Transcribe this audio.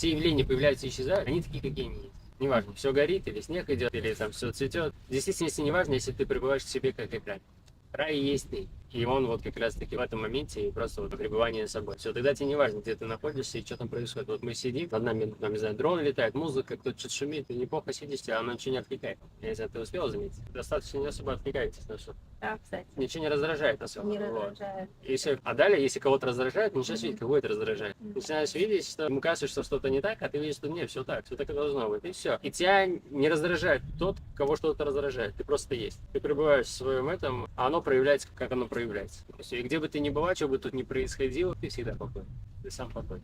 все явления появляются и исчезают, они такие, какие они есть. Неважно, все горит, или снег идет, или там все цветет. В действительности неважно, если ты пребываешь в себе как экран. Рай и есть ты. И он вот как раз таки в этом моменте и просто вот пребывание с собой. Все, тогда тебе не важно, где ты находишься и что там происходит. Вот мы сидим, над нами, там, не знаю, дрон летает, музыка, кто-то что-то шумит, и неплохо сидишь, а оно ничего не отвлекает. Я не знаю, ты успела заметить? Достаточно не особо отвлекаетесь на что. Да, кстати, Ничего не раздражает особо. не Вот. раздражает. Если, а далее, если кого-то раздражает, начинаешь видеть, кого это раздражает. Начинаешь видеть, что ему кажется, что что-то не так, а ты видишь, что нет, все так, все так и должно быть. И все. И тебя не раздражает тот, кого что-то раздражает. Ты просто есть. Ты пребываешь в своем этом, а оно проявляется, как оно проявляется. И всё. И где бы ты ни была, что бы тут ни происходило, ты всегда покой. Ты сам покой.